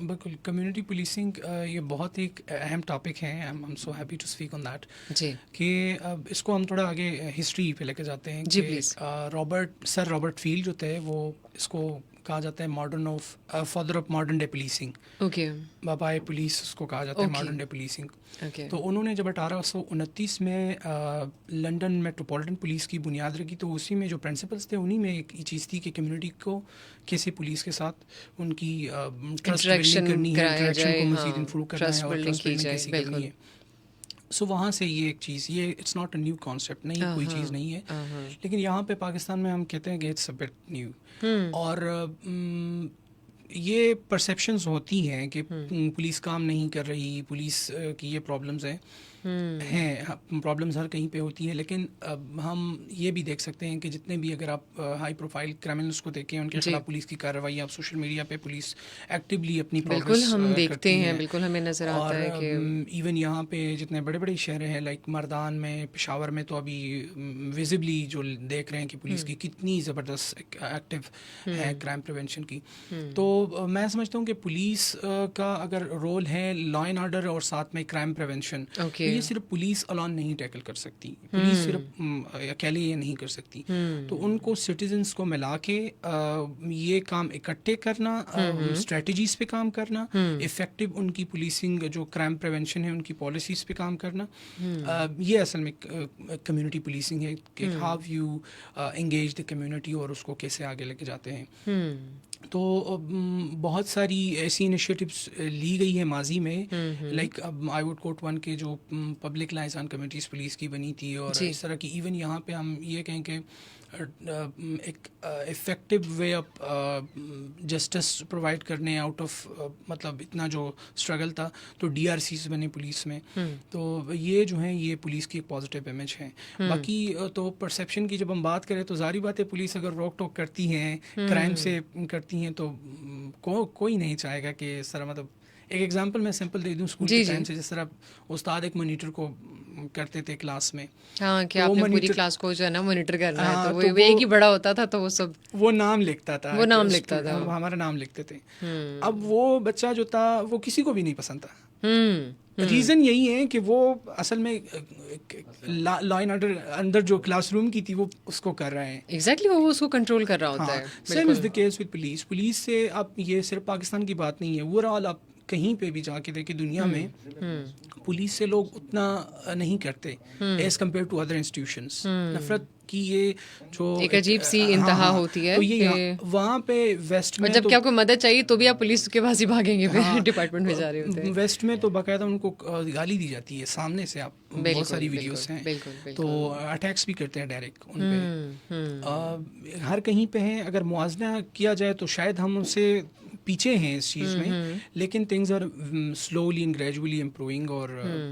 بالکل community policing یہ بہت ایک اہم ٹاپک ہے. I am so happy to speak on that. جی کہ اس کو ہم تھوڑا آگے ہسٹری پہ لے کے جاتے ہیں. جی کہ پلیز. سر رابرٹ فیلڈ جو تھے وہ اس کو کہا جاتا ہے father of modern day policing. Okay بابائے پولیس اس کو کہا جاتا ہے, Okay. Modern day policing. Okay تو انہوں نے جب 1829 میں لنڈن میٹروپولیٹن پولیس کی بنیاد رکھی, تو اسی میں جو پرنسپلس تھے انہی میں ایک چیز تھی کہ کمیونٹی کو کیسے پولیس کے ساتھ ان کی ٹرسٹ بلڈنگ کرنی ہے, انٹریکشن کو مزید امپروو کرنا ہے اور ٹرسٹ بلڈنگ کیسے کرنی ہے. سو وہاں سے یہ ایک چیز, یہ it's not a new concept, نہیں کوئی چیز نہیں ہے, لیکن یہاں پہ پاکستان میں ہم کہتے ہیں کہ اٹس اے بٹ نیو. اور یہ پرسیپشنز ہوتی ہیں کہ پولیس کام نہیں کر رہی, پولیس کی یہ پرابلمز ہیں, پرابلمز ہر کہیں پہ ہوتی ہیں. لیکن ہم یہ بھی دیکھ سکتے ہیں کہ جتنے بھی اگر آپ ہائی پروفائل کرمنلس کو دیکھیں, ان کے خلاف پولیس کی کارروائی, آپ سوشل میڈیا پہ پولیس ایکٹیولی اپنی بالکل پروگریس ہم دیکھتے کرتی ہیں, ہے. بالکل ہمیں نظر آتا ہے کہ ایون یہاں پہ جتنے بڑے بڑے شہر ہیں لائک مردان میں, پشاور میں, تو ابھی ویزبلی جو دیکھ رہے ہیں کہ پولیس کی کتنی زبردست ایکٹیو ہے کرائم پریونشن کی. تو میں سمجھتا ہوں کہ پولیس کا اگر رول ہے لا اینڈ آرڈر اور ساتھ میں کرائم پریونشن, تو یہ صرف پولیس الان نہیں ٹیکل کر سکتی, پولیس صرف اکیلے یہ نہیں کر سکتی. تو ان کو سٹیزنس کو ملا کے یہ کام اکٹھے کرنا, اسٹریٹجیز پہ کام کرنا, افیکٹو ان کی پولیسنگ جو کرائم پریونشن ہے ان کی پالیسیز پہ کام کرنا, یہ اصل میں کمیونٹی پولیسنگ ہے کہ how you engage the community اور اس کو کیسے آگے لے کے جاتے ہیں. تو بہت ساری ایسی انیشیٹوز لی گئی ہیں ماضی میں, like I would quote one کے جو پبلک لائزان کمیٹیز پولیس کی بنی تھی, اور اس طرح کی. ایون یہاں پہ ہم یہ کہیں کہ ایک effective way of justice provide کرنے آؤٹ آف مطلب اتنا جو اسٹرگل تھا, تو ڈی آر سیز بنے پولیس میں. تو یہ جو ہیں یہ پولیس کی ایک پازیٹیو امیج ہے. باقی تو پرسیپشن کی جب ہم بات کریں تو ظاہری بات ہے پولیس اگر روک ٹوک کرتی ہیں, کرائم سے کرتی ہیں, تو کوئی نہیں چاہے گا کہ اس طرح. مطلب ایک ایگزامپل میں سمپل دے دوں اسکول کے ٹائم سے, جس طرح استاد ایک مانیٹر کو کرتے تھے کلاس میں, ہاں کہ آپ نے پوری کلاس کو جو ہے نا مانیٹر کرنا ہے, تو وہ ایک ہی بڑا ہوتا تھا, تو وہ سب وہ نام لکھتا تھا, وہ نام لکھتا تھا, ہمارا نام لکھتے تھے. اب وہ بچہ جو تھا وہ کسی کو بھی نہیں پسند تھا. ریزن یہی ہے کہ وہ اصل میں لا اینڈ آرڈر اندر جو کلاس روم کی تھی وہ اس کو کر رہے ہیں. ایگزیکٹلی وہ اس کو کنٹرول کر رہا ہوتا ہے. Same is the case with police. Police سے آپ یہ صرف پاکستان کی بات نہیں ہے, اوور آل آپ کہیں پہ بھی جا کے دیکھیں دنیا میں پولیس سے لوگ اتنا نہیں کرتے as compare to other institutions. نفرت کی یہ جو ایک عجیب سی انتہا ہوتی ہے, تو یہ وہاں پہ ویسٹ میں جب کیا کوئی مدد چاہیے تو بھی آپ پولیس کے پاس ہی بھاگیں گے, ڈپارٹمنٹ میں جا رہے ہوتے ہیں. ویسٹ میں تو باقاعدہ ان کو گالی دی جاتی ہے سامنے سے, آپ بہت ساری ویڈیوز ہیں, تو اٹیکس بھی کرتے ہیں ڈائریکٹ ان پہ. ہر کہیں پہ ہیں. اگر موازنہ کیا جائے تو شاید ہم ان سے پیچھے ہیں اس چیز میں, لیکن things are slowly and gradually improving, اور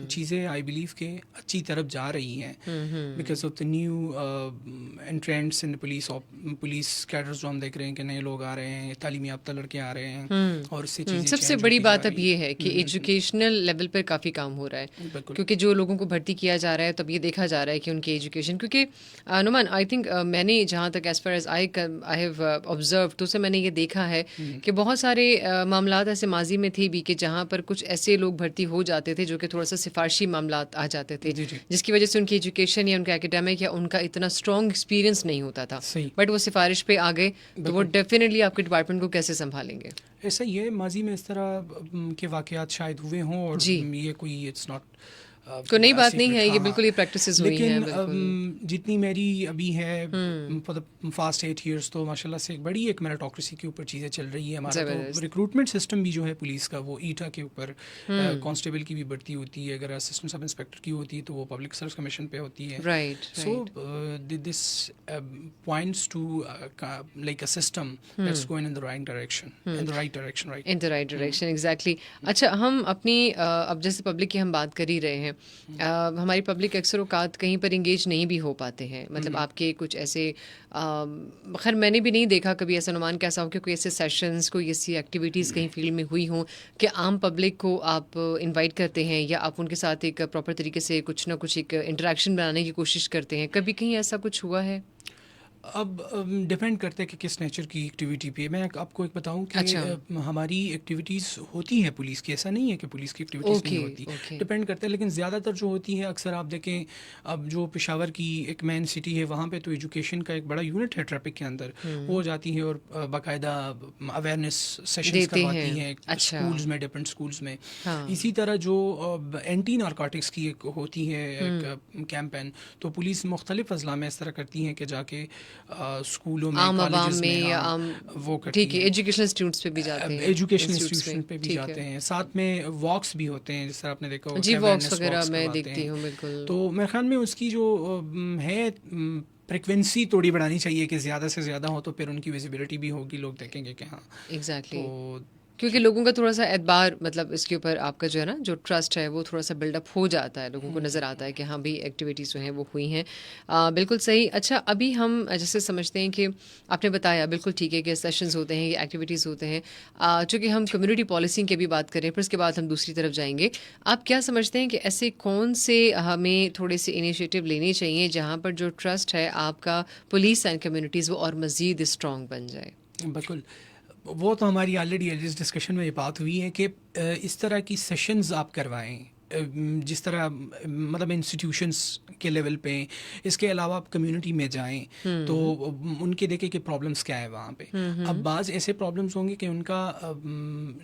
چیزیں آئی بلیو کہ اچھی طرف جا رہی ہیں because of the new entrants in police cadres جو ہم دیکھ رہے ہیں کہ نئے لوگ آ رہے ہیں, تعلیمی یافتہ لڑکے آ رہے ہیں, اور اس سے چیزیں سب سے بڑی بات اب یہ ہے کہ ایجوکیشنل لیول پر کافی کام ہو رہا ہے, کیونکہ جو لوگوں کو بھرتی کیا جا رہا ہے تب یہ دیکھا جا رہا ہے کہ ان کی ایجوکیشن, کیونکہ نعمان آئی تھنک میں نے جہاں تک as far as I have observe, تو اسے میں نے یہ دیکھا ہے کہ بہت سارے معاملات ایسے ماضی میں تھے بھی کہ جہاں پر کچھ ایسے لوگ بھرتی ہو جاتے تھے جو کہ تھوڑا سا سفارشی معاملات آ جاتے تھے, جس کی وجہ سے ان کی ایجوکیشن یا ان کا اکیڈمک یا ان کا اتنا اسٹرانگ ایکسپیرینس نہیں ہوتا تھا, بٹ وہ سفارش پہ آ گئے, تو وہ ڈیفینیٹلی آپ کے ڈپارٹمنٹ کو کیسے سنبھالیں گے. ایسا ہی ہے, ماضی میں اس طرح کے واقعات شاید ہوئے ہوں, اور یہ کوئی اٹس ناٹ کوئی نئی بات نہیں ہے, یہ بالکل یہ پریکٹسز ہوئی ہیں. لیکن جتنی میری ابھی ہے فار دا فاسٹ 8 ایئرس, تو ماشاء اللہ سے ایک بڑی ایک میریٹوکریسی کے اوپر چیزیں چل رہی ہے. ہمارا تو ریکروٹمنٹ سسٹم بھی جو ہے پولیس کا, وہ ایٹا کے اوپر کانسٹیبل کی بھی بھرتی ہوتی ہے, اگر اسسٹنٹ سب انسپیکٹر کی ہوتی ہے تو وہ پبلک سروس کمیشن پہ ہوتی ہے. So this points to like a system that's going in the right direction, in the right direction, right in the right direction, exactly. اچھا, ہم اپنی اب جیسے پبلک کی ہم بات کر ہی رہے ہیں, ہماری پبلک اکثر اوقات کہیں پر انگیج نہیں بھی ہو پاتے ہیں. مطلب آپ کے کچھ ایسے, خیر میں نے بھی نہیں دیکھا کبھی ایسا نعمان کیسا ہو کہ کوئی ایسے سیشنز, کوئی ایسی ایکٹیویٹیز کہیں فیلڈ میں ہوئی ہوں کہ عام پبلک کو آپ انوائٹ کرتے ہیں یا آپ ان کے ساتھ ایک پراپر طریقے سے کچھ نہ کچھ ایک انٹریکشن بنانے کی کوشش کرتے ہیں. کبھی کہیں ایسا کچھ ہوا ہے؟ اب ڈپینڈ کرتا ہے کہ کس نیچر کی ایکٹیویٹی پہ. میں آپ کو ایک بتاؤں کہ ہماری ایکٹیویٹیز ہوتی ہیں پولیس کی, ایسا نہیں ہے کہ پولیس کی ایکٹیویٹیز نہیں ہوتی, ڈپینڈ کرتا ہے. لیکن زیادہ تر جو ہوتی ہے اکثر آپ دیکھیں, اب جو پشاور کی ایک مین سٹی ہے وہاں پہ تو ایجوکیشن کا ایک بڑا یونٹ ہے ٹریفک کے اندر, وہ جاتی ہے اور باقاعدہ اویئرنیس سیشنز کرواتی ہیں اسکولز میں, ڈفرینٹ اسکولز میں. اسی طرح جو اینٹی نارکوٹکس کی ایک ہوتی ہے ایک کیمپین, تو پولیس مختلف اضلاع میں اس طرح کرتی ہیں کہ جا کے اسکولوں میں, کالجز میں وہ کرتی ہیں. ایجوکیشنل انسٹیٹیوٹس پہ بھی جاتے ہیں, ایجوکیشنل انسٹیٹیوشن پہ بھی جاتے ہیں. ساتھ میں واکس بھی ہوتے ہیں, جس طرح آپ نے دیکھا ہوگا, جی واکس وغیرہ میں دیکھتی ہوں بالکل. تو میرے خیال میں اس کی جو ہے فریکوینسی تھوڑی بڑھانی چاہیے کہ زیادہ سے زیادہ ہو, تو پھر ان کی ویزیبلٹی بھی ہوگی, لوگ دیکھیں گے کہ ہاں ایگزیکٹلی, کیونکہ لوگوں کا تھوڑا سا اعتبار, مطلب اس کے اوپر آپ کا جو ہے نا جو ٹرسٹ ہے وہ تھوڑا سا بلڈ اپ ہو جاتا ہے, لوگوں کو نظر آتا ہے کہ ہاں بھی ایکٹیویٹیز جو ہیں وہ ہوئی ہیں. بالکل صحیح. اچھا, ابھی ہم جیسے سمجھتے ہیں کہ آپ نے بتایا بالکل ٹھیک ہے کہ سیشنز ہوتے ہیں, یہ ایکٹیویٹیز ہوتے ہیں, چونکہ ہم کمیونٹی پالیسنگ کی بھی بات کریں, پھر اس کے بعد ہم دوسری طرف جائیں گے. آپ کیا سمجھتے ہیں کہ ایسے کون سے ہمیں تھوڑے سے انیشیٹو لینے چاہیے جہاں پر جو ٹرسٹ ہے آپ کا پولیس اینڈ کمیونٹیز وہ اور مزید اسٹرانگ بن جائے؟ بالکل, وہ تو ہماری آلریڈی اس ڈسکشن میں یہ بات ہوئی ہے کہ اس طرح کی سیشنز آپ کروائیں, جس طرح مطلب انسٹیٹیوشنس کے لیول پہ. اس کے علاوہ آپ کمیونٹی میں جائیں تو ان کے دیکھیں کہ پرابلمس کیا ہے وہاں پہ. اب بعض ایسے پرابلمس ہوں گے کہ ان کا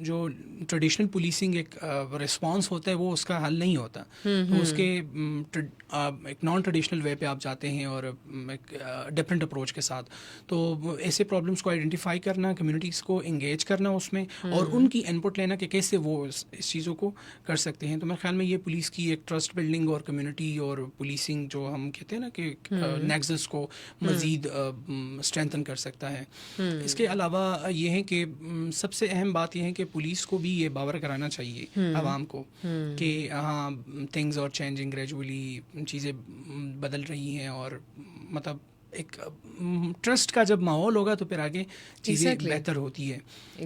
جو ٹریڈیشنل پولیسنگ ایک رسپانس ہوتا ہے وہ اس کا حل نہیں ہوتا, تو اس کے ایک نان ٹریڈیشنل وے پہ آپ جاتے ہیں اور ایک ڈفرینٹ اپروچ کے ساتھ. تو ایسے پرابلمس کو آئیڈینٹیفائی کرنا, کمیونٹیز کو انگیج کرنا اس میں, اور ان کی انپٹ لینا کہ کیسے وہ اس چیزوں کو کر سکتے ہیں. تو میرے خیال میں یہ پولیس کی ایک ٹرسٹ بلڈنگ اور کمیونٹی اور پولیسنگ جو ہم کہتے ہیں نا کہ نیکسس کو مزید اسٹرینتھن کر سکتا ہے. اس کے علاوہ یہ ہے کہ سب سے اہم بات یہ ہے کہ پولیس کو بھی یہ باور کرانا چاہیے عوام کو کہ ہاں تھنگز آر چینجنگ گریجولی, چیزیں بدل رہی ہیں, اور مطلب ایک ٹرسٹ کا جب ماحول ہوگا تو پھر آگے چیزیں بہتر ہوتی ہے.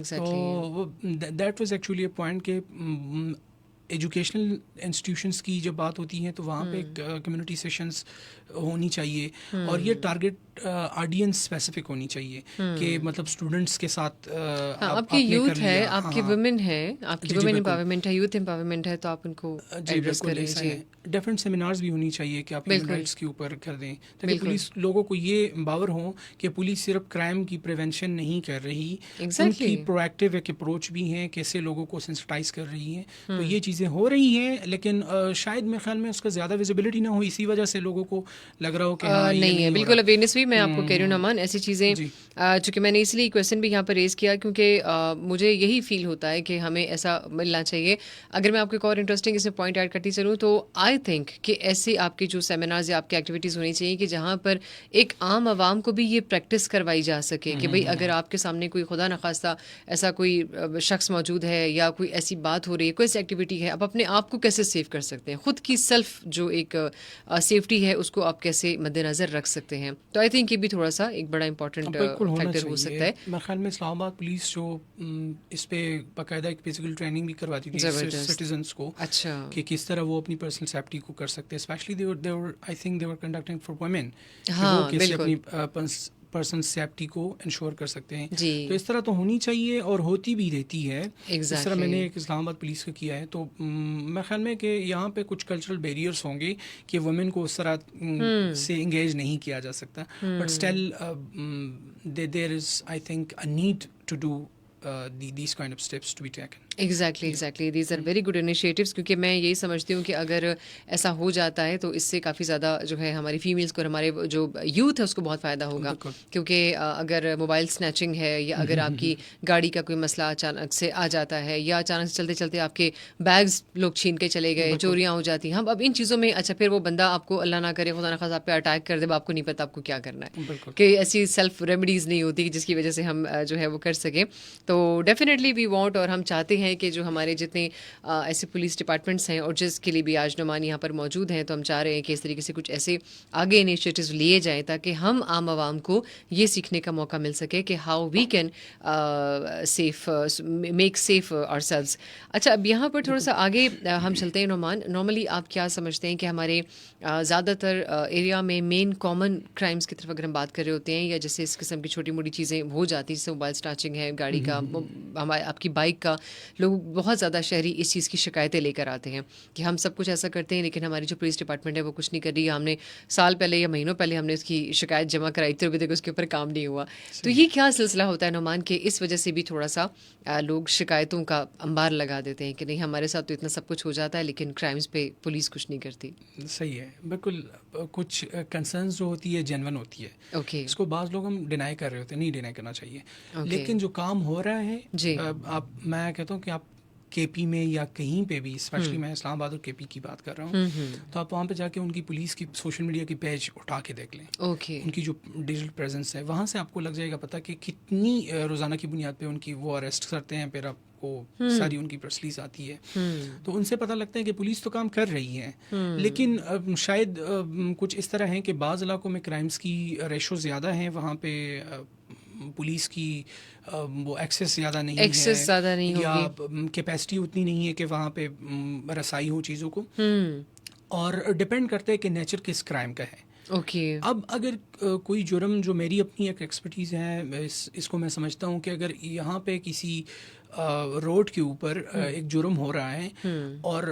تو that was actually a point کہ ایجوکیشنل انسٹیٹیوشنس کی جب بات ہوتی ہے تو وہاں پہ کمیونٹی سیشنز ہونی چاہیے, اور یہ ٹارگیٹ آڈینس اسپیسیفک ہونی چاہیے کہ مطلب اسٹوڈنٹس کے ساتھ آپ کی یوتھ ہے, آپ کی ویمن ہے, آپ کی ویمن امپاورمنٹ ہے, یوتھ امپاورمنٹ ہے, تو آپ ان کو ایڈریس کریں. جی ڈفرینٹ سیمینارز بھی ہونی چاہیے کہ آپ ہیومن رائٹس کے اوپر کر دیں, تاکہ پولیس لوگوں کو یہ باور ہو کہ پولیس صرف کرائم کی پریونشن نہیں کر رہی, ان کی پرو ایکٹیو ایک اپروچ بھی ہے, کیسے لوگوں کو سینسٹائز کر رہی ہیں. تو یہ چیزیں ہو رہی ہیں, لیکن شاید میرے خیال میں اس کا زیادہ ویزیبلٹی نہ ہو, اسی وجہ سے لوگوں کو لگ رہا ہو کہ نہیں ہے. بالکل اویئرنیس بھی میں آپ کو کہہ رہی ہوں نعمان, ایسی چیزیں چونکہ میں نے اس لیے کویشچن بھی یہاں پر ریز کیا کیونکہ مجھے یہی فیل ہوتا ہے کہ ہمیں ایسا ملنا چاہیے. اگر میں آپ کو ایک اور انٹرسٹنگ اس میں پوائنٹ ایڈ کرتی چلوں تو آئی تھنک کہ ایسے آپ کے جو سیمینارز یا آپ کی ایکٹیویٹیز ہونی چاہیے کہ جہاں پر ایک عام عوام کو بھی یہ پریکٹس کروائی جا سکے کہ بھئی اگر آپ کے سامنے کوئی خدا نخواستہ ایسا کوئی شخص موجود ہے یا کوئی ایسی بات ہو رہی ہے, کوئی ایسی ایکٹیویٹی ہے, آپ اپنے آپ کو کیسے سیو کر سکتے ہیں, خود کی سیلف جو ایک سیفٹی ہے اس کو آپ کیسے مد نظر رکھ سکتے ہیں. تو آئی تھنک یہ بھی تھوڑا سا ایک بڑا امپورٹنٹ فیکٹر ہو سکتا ہے. میرے خیال میں اسلام آباد پولیس جو اس پہ باقاعدہ ایک فزیکل ٹریننگ بھی کرواتی تھی سٹیزنس کو, اچھا کہ کس طرح وہ اپنی پرسنل سیفٹی کو کر سکتے ہیں, especially I think they were conducting for women, وہ کیسے اپنی پرسنل سیفٹی کو انشور کر سکتے ہیں. تو اس طرح تو ہونی چاہیے اور ہوتی بھی رہتی ہے. اس طرح میں نے ایک اسلام آباد پولیس کا کیا ہے, تو میرے خیال میں کہ یہاں پہ کچھ کلچرل بیریئرس ہوں گے کہ وومن کو اس طرح سے انگیج نہیں کیا جا سکتا, but still there is I think a need to do these kind of steps to be taken. Exactly these are very good initiatives, کیونکہ میں یہی سمجھتی ہوں کہ اگر ایسا ہو جاتا ہے تو اس سے کافی زیادہ جو ہے ہماری فیمیلس کو اور ہمارے جو یوتھ ہے اس کو بہت فائدہ ہوگا. کیونکہ اگر موبائل سنیچنگ ہے یا اگر آپ کی گاڑی کا کوئی مسئلہ اچانک سے آ جاتا ہے یا اچانک سے چلتے چلتے آپ کے بیگز لوگ چھین کے چلے گئے, چوریاں ہو جاتی ہیں, ہم اب ان چیزوں میں اچھا پھر وہ بندہ آپ کو اللہ نہ کرے خدا نخواستہ آپ پہ اٹیک کر دے, آپ کو نہیں پتا آپ کو کیا کرنا ہے, کہ ایسی سیلف ریمیڈیز نہیں ہوتی جس کی وجہ سے ہم جو ہے وہ کر سکیں. تو ڈیفینیٹلی وی وانٹ, اور ہم چاہتے ہیں ہیں کہ جو ہمارے جتنے ایسے پولیس ڈپارٹمنٹس ہیں اور جس کے لیے بھی آج نعمان یہاں پر موجود ہیں، تو ہم چاہ رہے ہیں کہ اس طریقے سے کچھ ایسے آگے انیشیٹوز لیے جائیں تاکہ ہم عام عوام کو یہ سیکھنے کا موقع مل سکے کہ how we can make safe ourselves. اچھا، اب یہاں پر تھوڑا سا آگے ہم چلتے ہیں. نعمان، نارملی آپ کیا سمجھتے ہیں کہ ہمارے زیادہ تر ایریا میں مین کامن کرائمس کی طرف اگر ہم بات کر رہے ہوتے ہیں، یا جیسے اس قسم کی چھوٹی موٹی چیزیں ہو جاتی ہیں، جیسے موبائل اسنیچنگ ہے، گاڑی کا، آپ کی بائک کا، لوگ بہت زیادہ شہری اس چیز کی شکایتیں لے کر آتے ہیں کہ ہم سب کچھ ایسا کرتے ہیں لیکن ہماری جو پولیس ڈپارٹمنٹ ہے وہ کچھ نہیں کر رہی. ہم نے سال پہلے یا مہینوں پہلے ہم نے اس کی شکایت جمع کرائی تھی، ابھی تک اس کے اوپر کام نہیں ہوا. تو یہ کیا سلسلہ ہوتا ہے نعمان کہ اس وجہ سے بھی تھوڑا سا لوگ شکایتوں کا انبار لگا دیتے ہیں کہ نہیں ہمارے ساتھ تو اتنا سب کچھ ہو جاتا ہے لیکن کرائمز پہ پولیس کچھ نہیں کرتی؟ صحیح ہے، بالکل. کچھ کنسرنز جو ہوتی ہے جینون ہوتی ہے. اوکے. اس کو بعض لوگ ہم ڈینائی کر رہے ہوتے ہیں، نہیں ڈینائی کرنا چاہیے. Okay. لیکن جو کام ہو رہا ہے جی، میں کہتا ہوں کہ آپ کے پی میں یا کہیں پہ بھی، اسپیشلی میں اسلام آباد اور کے پی کی بات کر رہا ہوں، تو آپ وہاں پہ جا کے ان کی پولیس کی سوشل میڈیا کی پیج اٹھا کے دیکھ لیں. اوکے. ان کی جو ڈیجیٹل پریزنس ہے وہاں سے آپ کو لگ جائے گا پتہ کہ کتنی روزانہ کی بنیاد پہ ان کی وہ اریسٹ کرتے ہیں، پھر آپ کو ساری ان کی پریس ریلیز آتی ہے. تو ان سے پتہ لگتا ہے کہ پولیس تو کام کر رہی ہے، لیکن شاید کچھ اس طرح ہیں کہ بعض علاقوں میں کرائمز کی ریشو زیادہ ہیں، وہاں پہ پولیس کی وہ ایکسیس زیادہ نہیں ہے، یا کیپیسٹی اتنی نہیں ہے کہ وہاں پہ رسائی ہو چیزوں کو، اور ڈپینڈ کرتا ہے کہ نیچر کس کرائم کا ہے. اوکے. اب اگر کوئی جرم، جو میری اپنی ایک ایکسپرٹیز ہے، اس کو میں سمجھتا ہوں کہ اگر یہاں پہ کسی روڈ کے اوپر ایک جرم ہو رہا ہے اور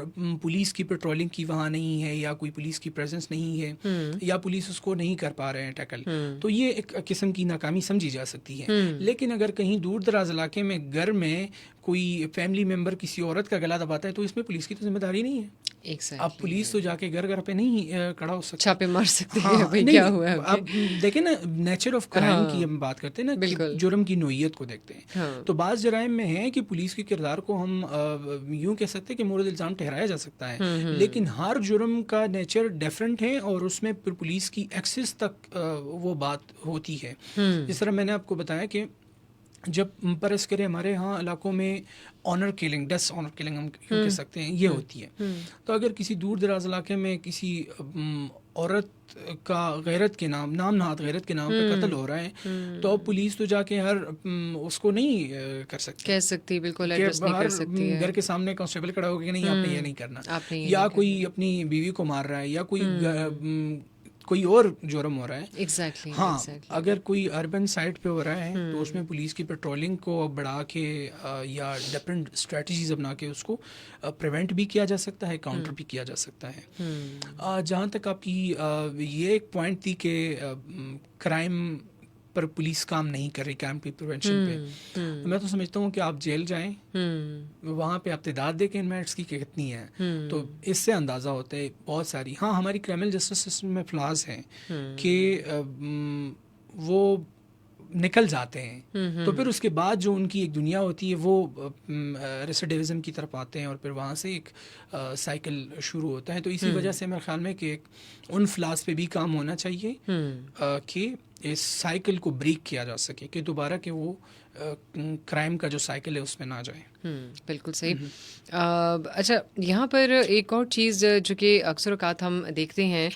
پولیس کی پیٹرولنگ کی وہاں نہیں ہے، یا کوئی پولیس کی پریزنس نہیں ہے، یا پولیس اس کو نہیں کر پا رہے ہیں ٹیکل، تو یہ ایک قسم کی ناکامی سمجھی جا سکتی ہے. لیکن اگر کہیں دور دراز علاقے میں گھر میں کوئی فیملی ممبر کسی عورت کا گلا دباتا ہے تو اس میں پولیس کی تو ذمہ داری نہیں ہے. اب پولیس تو جا کے گھر پہ نہیں کھڑا ہو سکتی، چھاپے مار سکتی ہے. کیا ہوا ہے اب دیکھیں نا، نیچر آف کرائم کی ہم بات کرتے ہیں نا، جرم کی نوعیت کو دیکھتے ہیں. تو بعض جرائم میں ہے کہ پولیس کے کردار کو ہم یوں کہہ سکتے ہیں کہ مورد الزام ٹھہرایا جا سکتا ہے، لیکن ہر جرم کا نیچر ڈیفرنٹ ہے اور اس میں پھر پولیس کی ایکسس تک وہ بات ہوتی ہے. جس طرح میں نے آپ کو بتایا کہ جب پرس کرے ہمارے ہاں علاقوں میں آنر کلنگ، ڈس آنر کلنگ ہم کیوں کہہ سکتے ہیں، یہ ہوتی ہے. تو اگر کسی دور دراز علاقے میں کسی عورت کا غیرت کے نام نہاد غیرت کے نام پہ قتل ہو رہا ہے، تو اب پولیس تو جا کے ہر اس کو نہیں کر سکتی، کہہ سکتی، بالکل ایڈریس نہیں کر سکتی ہے. گھر کے سامنے کانسٹیبل کھڑا ہو کہ نہیں آپ نے یہ نہیں کرنا، یا کوئی اپنی بیوی کو مار رہا ہے، یا کوئی اور جرم ہو رہا ہے. ایگزیکٹلی. ہاں، اگر کوئی اربن سائٹ پہ ہو رہا ہے تو اس میں پولیس کی پیٹرولنگ کو بڑھا کے یا ڈفرینٹ اسٹریٹجیز اپنا کے اس کو پریونٹ بھی کیا جا سکتا ہے، کاؤنٹر بھی کیا جا سکتا ہے. جہاں تک آپ کی یہ ایک پوائنٹ تھی کہ کرائم پر پولیس کام نہیں کر رہی، کرائم کی پریونشن پہ، میں تو سمجھتا ہوں کہ آپ جیل جائیں، وہاں پہ آپ تعداد دیکھیں انمیٹس کی کہ کتنی ہے، تو اس سے اندازہ ہوتا ہے بہت ساری. ہاں، ہماری کرائمنل جسٹس سسٹم میں فلاز ہیں کہ وہ نکل جاتے ہیں، تو پھر اس کے بعد جو ان کی ایک دنیا ہوتی ہے وہ ریسیڈیوزم کی طرف آتے ہیں، اور پھر وہاں سے ایک سائیکل شروع ہوتا ہے. تو اسی وجہ سے میرے خیال میں کہ ان فلاز پہ بھی کام ہونا چاہیے کہ اس سائیکل کو بریک کیا جا سکے، کہ دوبارہ کہ وہ کرائم کا جو سائیکل ہے اس میں نہ جائے. بالکل صحیح. اچھا، یہاں پر ایک اور چیز جو کہ اکثر اوقات ہم دیکھتے ہیں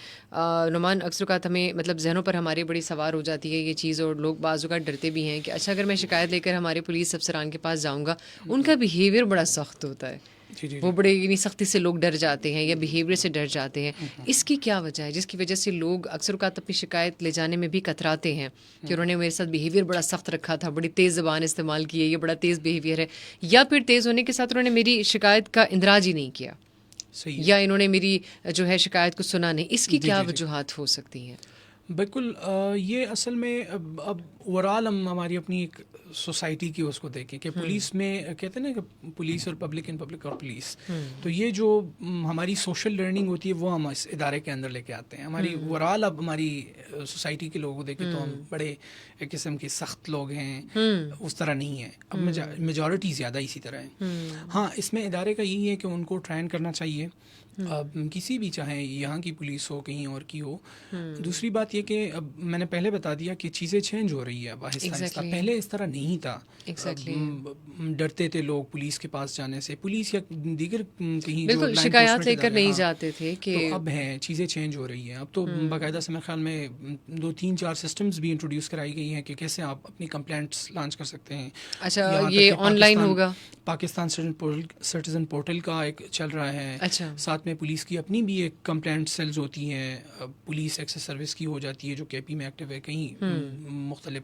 نعمان، اکثر اوقات ہمیں مطلب ذہنوں پر ہمارے بڑی سوار ہو جاتی ہے یہ چیز، اور لوگ بعض اوقات ڈرتے بھی ہیں کہ اچھا اگر میں شکایت لے کر ہمارے پولیس افسران کے پاس جاؤں گا، ان کا بیہیویئر بڑا سخت ہوتا ہے، وہ بڑے یعنی سختی سے لوگ ڈر جاتے ہیں یا بیہیویئر سے ڈر جاتے ہیں. اس کی کیا وجہ ہے جس کی وجہ سے لوگ اکثر اوقات اپنی شکایت لے جانے میں بھی کتراتے ہیں کہ انہوں نے میرے ساتھ بیہیویئر بڑا سخت رکھا تھا، بڑی تیز زبان استعمال کی ہے، یہ بڑا تیز بیہیویئر ہے، یا پھر تیز ہونے کے ساتھ انہوں نے میری شکایت کا اندراج ہی نہیں کیا، یا انہوں نے میری جو ہے شکایت کو سنا نہیں. اس کی کیا وجوہات ہو سکتی ہیں؟ بالکل، یہ اصل میں اب اوورآل ہم ہماری اپنی ایک سوسائٹی کی اس کو دیکھیں کہ پولیس میں کہتے ہیں نا کہ پولیس اور پبلک اینڈ پبلک اور پولیس، تو یہ جو ہماری سوشل لرننگ ہوتی ہے وہ ہم اس ادارے کے اندر لے کے آتے ہیں. ہماری اوورآل اب ہماری سوسائٹی کے لوگوں کو دیکھیں تو ہم بڑے ایک قسم کے سخت لوگ ہیں، اس طرح نہیں ہیں. اب میجورٹی زیادہ اسی طرح ہے. ہاں، اس میں ادارے کا یہی ہے کہ ان کو ٹرائن کرنا چاہیے اب کسی بھی چاہے یہاں کی پولیس ہو کہیں اور کی ہو. دوسری بات یہ کہ اب میں نے پہلے بتا دیا کہ چیزیں چینج ہو رہی ہے اب آہستہ آہستہ. پہلے اس طرح نہیں تھا. ڈرتے تھے لوگ پولیس کے پاس جانے سے, پولیس یا دیگر کہیں بالکل شکایات لے کر نہیں جاتے تھے کہ تو اب ہیں چیزیں چینج ہو رہی ہیں. اب تو باقاعدہ سے میرے خیال میں 2-3-4 سسٹمز بھی انٹروڈیوس کرائی گئی ہیں کہ کیسے آپ اپنی کمپلینٹس لانچ کر سکتے ہیں. اچھا یہ آن لائن ہوگا. پاکستان سٹیزن پورٹل کا ایک چل رہا ہے. اچھا. ساتھ میں پولیس کی اپنی بھی ایک کمپلینٹ سیلز ہوتی ہیں, پولیس ایکسس سروس کی ہو جاتی ہے جو کے پی میں ایکٹیو ہے کہیں مختلف.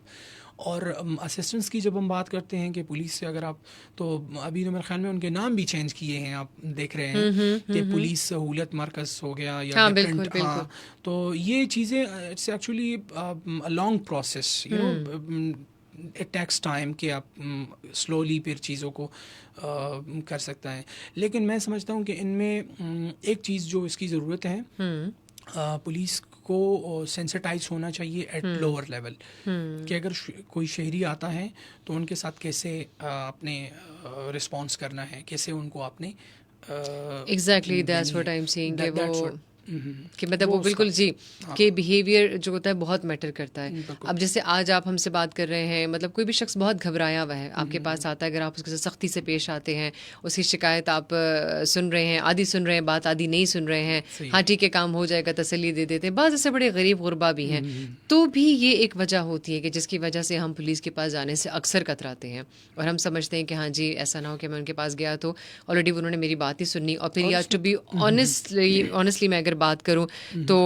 اور اسسٹنٹس کی جب ہم بات کرتے ہیں کہ پولیس سے اگر آپ تو ابھی تو میرے خیال میں ان کے نام بھی چینج کیے ہیں, آپ دیکھ رہے ہیں کہ پولیس سہولت مرکز ہو گیا یا ڈفرینٹ. ہاں تو یہ چیزیں it's actually long process, you know it takes time کہ آپ سلولی پھر چیزوں کو کر سکتا ہے. لیکن میں سمجھتا ہوں کہ ان میں ایک چیز جو اس کی ضرورت ہے, پولیس کو سینسٹائز ہونا چاہیے ایٹ لوور لیول, کہ اگر کوئی شہری آتا ہے تو ان کے ساتھ کیسے اپنے رسپانس کرنا ہے, کیسے ان کو اپنے exactly that's what I am seeing کہ وہ کہ مطلب وہ بالکل جی کہ بیہیویئر جو ہوتا ہے بہت میٹر کرتا ہے. اب جیسے آج آپ ہم سے بات کر رہے ہیں, مطلب کوئی بھی شخص بہت گھبرایا ہوا ہے آپ کے پاس آتا ہے, اگر آپ اس کے ساتھ سختی سے پیش آتے ہیں, اس کی شکایت آپ سن رہے ہیں, آدھی سن رہے ہیں بات, آدھی نہیں سن رہے ہیں, ہاں ٹھیک ہے کام ہو جائے گا, تسلی دے دیتے ہیں. بعض ایسے بڑے غریب غربا بھی ہیں, تو بھی یہ ایک وجہ ہوتی ہے کہ جس کی وجہ سے ہم پولیس کے پاس جانے سے اکثر کتراتے ہیں, اور ہم سمجھتے ہیں کہ ہاں جی ایسا نہ ہو کہ میں ان کے پاس گیا تو آلریڈی انہوں نے میری بات ہی سننی, اور پھر یا ٹو بی آنیسٹلی میں اگر بات کروں تو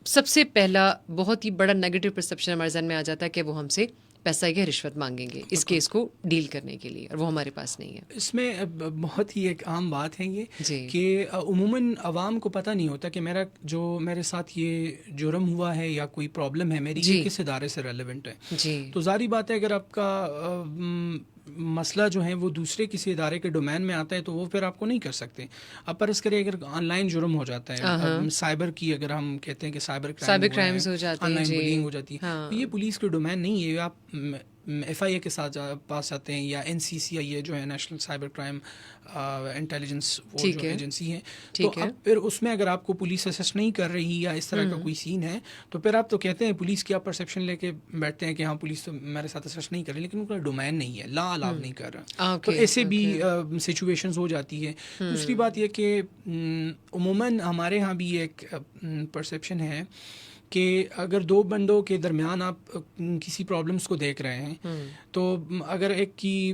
سب سے پہلا بہت ہی بڑا نیگیٹو پرسیپشن ہمارے ذہن میں آ جاتا ہے کہ وہ ہم سے پیسہ یا رشوت مانگیں گے اس کیس کو ڈیل کرنے کے لیے, اور وہ ہمارے پاس نہیں ہے. اس میں بہت ہی ایک عام بات ہے یہ کہ عموماً عوام کو پتہ نہیں ہوتا کہ میرے ساتھ یہ جرم ہوا ہے یا کوئی پرابلم ہے میری, یہ کس ادارے سے ریلیونٹ ہے. تو ظاہری بات ہے اگر آپ کا مسئلہ جو ہے وہ دوسرے کسی ادارے کے ڈومین میں آتا ہے تو وہ پھر آپ کو نہیں کر سکتے. اب فرض کرے اگر آن لائن جرم ہو جاتا ہے, سائبر کی اگر ہم کہتے ہیں کہ سائبر کرائمز ہو جاتے ہیں, آن لائن بلنگ ہو جاتی ہے, تو یہ پولیس کے ڈومین نہیں ہے. آپ ایف آئی اے کے ساتھ پاس آتے ہیں یا این سی سی آئی اے جو ہے نیشنل سائبر کرائم انٹیلیجنس وہ جو ایجنسی ہے, تو اب پھر اس میں اگر آپ کو پولیس اسسٹ نہیں کر رہی یا اس طرح کا کوئی سین ہے تو پھر آپ تو کہتے ہیں پولیس کی آپ پرسیپشن لے کے بیٹھتے ہیں کہ ہاں پولیس تو میرے ساتھ اسسٹ نہیں کر رہی, لیکن ان کا ڈومین نہیں ہے, لا الاؤ نہیں کر رہا. تو ایسے بھی سچویشنز ہو جاتی ہے. دوسری بات یہ کہ عموماً ہمارے ہاں بھی ایک پرسیپشن ہے کہ اگر دو بندوں کے درمیان آپ کسی پرابلمس کو دیکھ رہے ہیں تو اگر ایک کی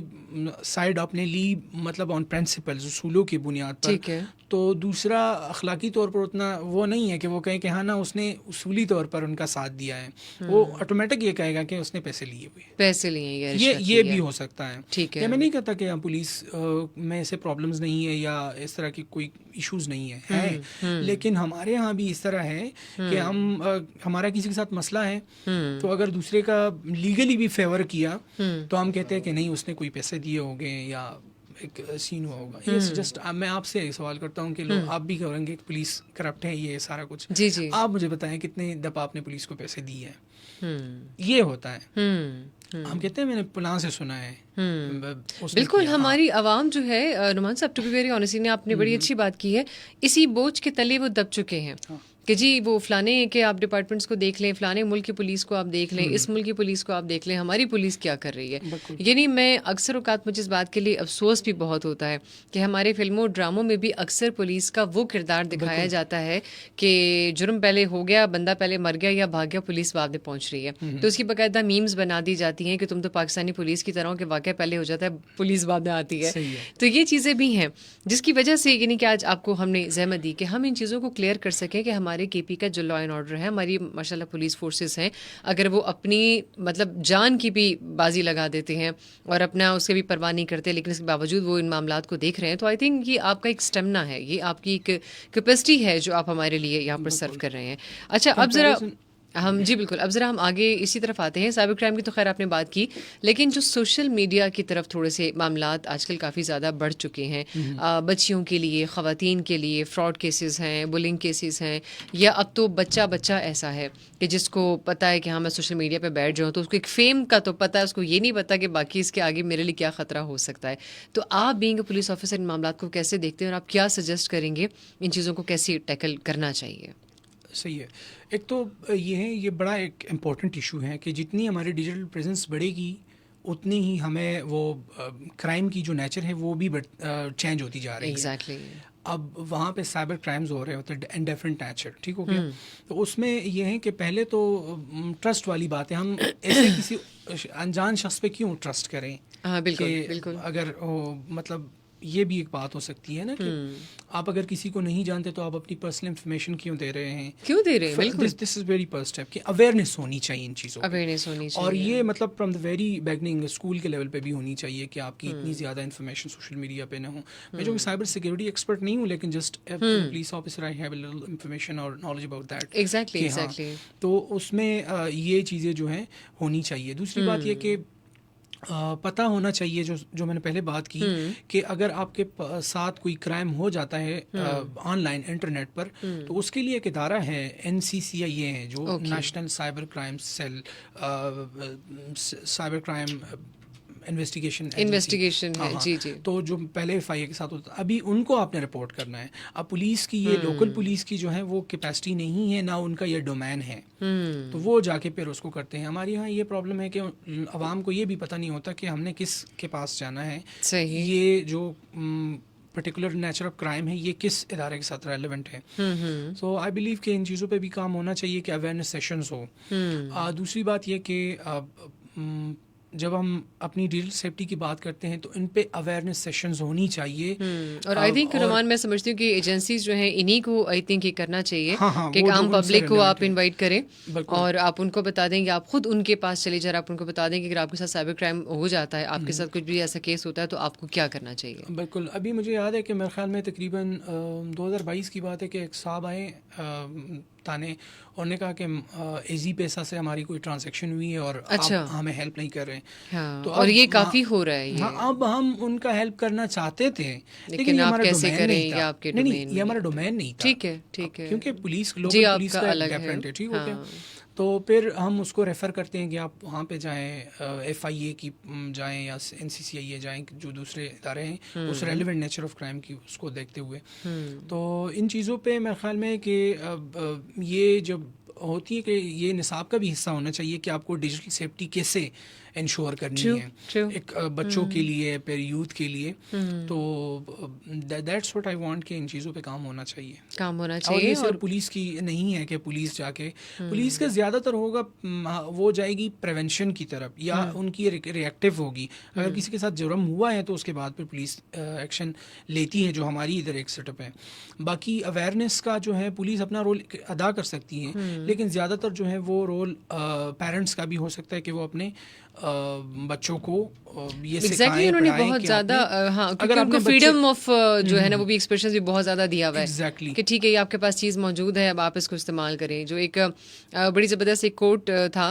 سائڈ آپ نے لی مطلب آن پرنسپلز اصولوں کی بنیاد پر, تو دوسرا اخلاقی طور پر اتنا وہ نہیں ہے کہ وہ کہیں کہ ہاں نا اس نے اصولی طور پر ان کا ساتھ دیا ہے, وہ آٹومیٹک یہ کہے گا کہ اس نے پیسے لیے, یہ بھی ہو سکتا ہے. کہ میں نہیں کہتا کہ پولیس میں ایسے پرابلمز نہیں ہے یا اس طرح کی کوئی ایشوز نہیں ہے, لیکن ہمارے یہاں بھی اس طرح ہے کہ ہمارا کسی کے ساتھ مسئلہ ہے تو اگر دوسرے کا لیگلی بھی فیور کیا تو ہم کہتے ہیں کہ نہیں اس نے کوئی پیسے دیے ہوں گے یا ایک سین ہوا ہوگا. یہ جسٹ میں آپ سے سوال کرتا ہوں کہ لوگ آپ بھی کہیں گے کہ پولیس کرپٹ ہے, یہ سارا کچھ, آپ مجھے بتائیں کتنے دفعہ آپ نے پولیس کو پیسے دیے ہیں. یہ ہوتا ہے, ہم کہتے ہیں میں نے پلان سے سنا ہے. بالکل ہماری عوام جو ہے نعمان صاحب, ٹو بی ویری آنیسٹ, نے آپ نے بڑی اچھی بات کی ہے, اسی بوجھ کے تلے وہ دب چکے ہیں کہ جی وہ فلانے کے آپ ڈپارٹمنٹس کو دیکھ لیں, فلانے ملک کی پولیس کو آپ دیکھ لیں, اس ملک کی پولیس کو آپ دیکھ لیں, ہماری پولیس کیا کر رہی ہے. یعنی میں اکثر اوقات مجھے اس بات کے لیے افسوس بھی بہت ہوتا ہے کہ ہمارے فلموں ڈراموں میں بھی اکثر پولیس کا وہ کردار دکھایا جاتا ہے کہ جرم پہلے ہو گیا, بندہ پہلے مر گیا یا بھاگ گیا, پولیس بعد میں پہنچ رہی ہے, تو اس کی باقاعدہ میمز بنا دی جاتی ہیں کہ تم تو پاکستانی پولیس کی طرح کہ واقعہ پہلے ہو جاتا ہے, پولیس بعد میں آتی ہے. تو یہ چیزیں بھی ہیں جس کی وجہ سے یعنی کہ آج آپ کو ہم نے زحمت دی کہ ہم ان چیزوں کو کلیئر کر سکیں کہ ہمارے کے پی کا جو لا اینڈ آرڈر ہے, ہماری ماشاء اللہ پولیس فورسز ہیں, اگر وہ اپنی مطلب جان کی بھی بازی لگا دیتے ہیں اور اپنا اس کے بھی پرواہ نہیں کرتے, لیکن اس کے باوجود وہ ان معاملات کو دیکھ رہے ہیں, تو آئی تھنک یہ آپ کا ایک اسٹیمنا ہے, یہ آپ کی ایک کیپیسٹی ہے جو آپ ہمارے لیے یہاں پر سرو کر رہے ہیں. اچھا اب ذرا ہم جی بالکل. اب ذرا ہم آگے اسی طرف آتے ہیں. سائبر کرائم کی تو خیر آپ نے بات کی, لیکن جو سوشل میڈیا کی طرف تھوڑے سے معاملات آج کل کافی زیادہ بڑھ چکے ہیں. بچیوں کے لیے, خواتین کے لیے فراڈ کیسز ہیں, بلنگ کیسز ہیں, یا اب تو بچہ ایسا ہے کہ جس کو پتہ ہے کہ ہاں میں سوشل میڈیا پہ بیٹھ جاؤں تو اس کو ایک فیم کا تو پتہ ہے, اس کو یہ نہیں پتہ کہ باقی اس کے آگے میرے لیے کیا خطرہ ہو سکتا ہے. تو آپ بینگ اے پولیس آفیسر ان معاملات کو کیسے دیکھتے ہیں اور آپ کیا سجیسٹ کریں گے ان چیزوں کو کیسے ٹیکل کرنا چاہیے؟ صحیح ہے. ایک تو یہ بڑا ایک امپورٹنٹ ایشو ہے کہ جتنی ہماری ڈیجیٹل پریزنس بڑھے گی اتنی ہی ہمیں وہ کرائم کی جو نیچر ہے وہ بھی چینج ہوتی جا رہی ہے. ایگزیکٹلی. اب وہاں پہ سائبر کرائمز ہو رہے ہوتے ہیں ان ڈفرنٹ نیچر, ٹھیک ہو گیا. تو اس میں یہ ہے کہ پہلے تو ٹرسٹ والی بات ہے, ہم ایسے کسی انجان شخص پہ کیوں ٹرسٹ کریں. ہاں بالکل کہ بالکل. اگر مطلب یہ بھی ایک بات ہو سکتی ہے نا کہ آپ اگر کسی کو نہیں جانتے تو آپ اپنی پرسنل انفارمیشن کیوں دے رہے ہیں. بالکل. دس از ویری فرسٹ اسٹیپ کہ اویئرنیس ہونی چاہیے ان چیزوں کی, اویئرنیس ہونی چاہیے. اور یہ مطلب from the very beginning school کے لیول پہ بھی ہونی چاہیے کہ آپ کی اتنی زیادہ انفارمیشن سوشل میڈیا پہ نہ ہو. میں جو سائبر سیکورٹی ایکسپرٹ نہیں ہوں, لیکن just police officer I have a little information اور نالج اباؤٹ دیٹ. ایگزیکٹلی. تو اس میں یہ چیزیں جو ہیں ہونی چاہیے. دوسری بات یہ کہ پتہ ہونا چاہیے جو میں نے پہلے بات کی کہ اگر آپ کے ساتھ کوئی کرائم ہو جاتا ہے آن لائن انٹرنیٹ پر, تو اس کے لیے ایک ادارہ ہے NCCIA ہے جو national cyber crime cell, cyber crime investigation ہے. جی جی. تو جو پہلے FIA کے ساتھ ہوتا ہے, ابھی ان کو آپ نے رپورٹ کرنا ہے. اب پولیس کی یہ لوکل پولیس کی جو ہے وہ کیپیسٹی نہیں ہے, نہ ان کا یہ ڈومین ہے, تو وہ جا کے پھر اس کو کرتے ہیں. ہمارے یہاں یہ پرابلم ہے کہ عوام کو یہ بھی پتہ نہیں ہوتا کہ ہم نے کس کے پاس جانا ہے. یہ جو پرٹیکولر نیچر آف کرائم ہے یہ کس ادارے کے ساتھ ریلیونٹ ہے. سو آئی بلیو کہ ان چیزوں پہ بھی کام ہونا چاہیے کہ اویئرنیس سیشنز ہو. دوسری بات یہ کہ جب ہم اپنی ڈیجیٹل سیفٹی کی بات کرتے ہیں تو ان پہ اویئرنیس سیشنز ہونی چاہیے. اور آئی تھنک رمان میں سمجھتی ہوں کہ ایجنسیز جو ہیں انہی کو آئی تھنک یہ کرنا چاہیے کہ عام پبلک کو آپ انوائٹ کریں اور آپ ان کو بتا دیں کہ آپ خود ان کے پاس چلے جائیں, آپ ان کو بتا دیں کہ اگر آپ کے ساتھ سائبر کرائم ہو جاتا ہے, آپ کے ساتھ کچھ بھی ایسا کیس ہوتا ہے تو آپ کو کیا کرنا چاہیے. بالکل. ابھی مجھے یاد ہے کہ میرے خیال میں تقریباً 2022 کی بات ہے کہ ایک صاحب آئے تانے اور نے کہا کہ ایزی پیسہ سے ہماری کوئی ٹرانزیکشن ہوئی ہے اور آپ ہمیں ہیلپ نہیں کر رہے. تو اور یہ کافی ہو رہا ہے. اب ہم ان کا ہیلپ کرنا چاہتے تھے لیکن آپ کیسے کریں, یہ آپ کے ڈومین, یہ ہمارا ڈومین نہیں تھا. ٹھیک ہے. کیونکہ پولیس لوکل پولیس کا ڈفرینٹ ہے, ٹھیک ہو گیا. تو پھر ہم اس کو ریفر کرتے ہیں کہ آپ وہاں پہ جائیں, FIA کی جائیں یا NCCIA جائیں, جو دوسرے ادارے ہیں اس ریلیونٹ نیچر آف کرائم کی اس کو دیکھتے ہوئے. تو ان چیزوں پہ میرے خیال میں کہ یہ جب ہوتی ہے کہ یہ نصاب کا بھی حصہ ہونا چاہیے کہ آپ کو ڈیجیٹل سیفٹی کیسے انشور کرنی ہے ایک بچوں کے لیے, پھر یوتھ کے لیے. تو دیٹس واٹ آئی وانٹ کہ ان چیزوں پہ کام ہونا چاہیے. اور یہ صرف پولیس کی نہیں ہے کہ پولیس جا کے, پولیس کا زیادہ تر ہوگا وہ جائے گی پریونشن کی طرف یا ان کی ریئیکٹیو ہوگی. اگر کسی کے ساتھ جرم ہوا ہے تو اس کے بعد پھر پولیس ایکشن لیتی ہے, جو ہماری ادھر ایک سیٹ اپ ہے. باقی اویئرنیس کا جو ہے پولیس اپنا رول ادا کر سکتی ہے, لیکن زیادہ تر جو ہے وہ رول پیرنٹس کا بھی ہو سکتا ہے کہ وہ اپنے بچوں کو یہ سکھائیں, انہوں نے بہت زیادہ اگر ان کو فریڈم آف جو ہے نا وہ بھی ایکسپریشن بھی بہت زیادہ دیا ہوا ہے کہ ٹھیک ہے یہ آپ کے پاس چیز موجود ہے, اب آپ اس کو استعمال کریں. جو ایک بڑی زبردست ایک کوٹ تھا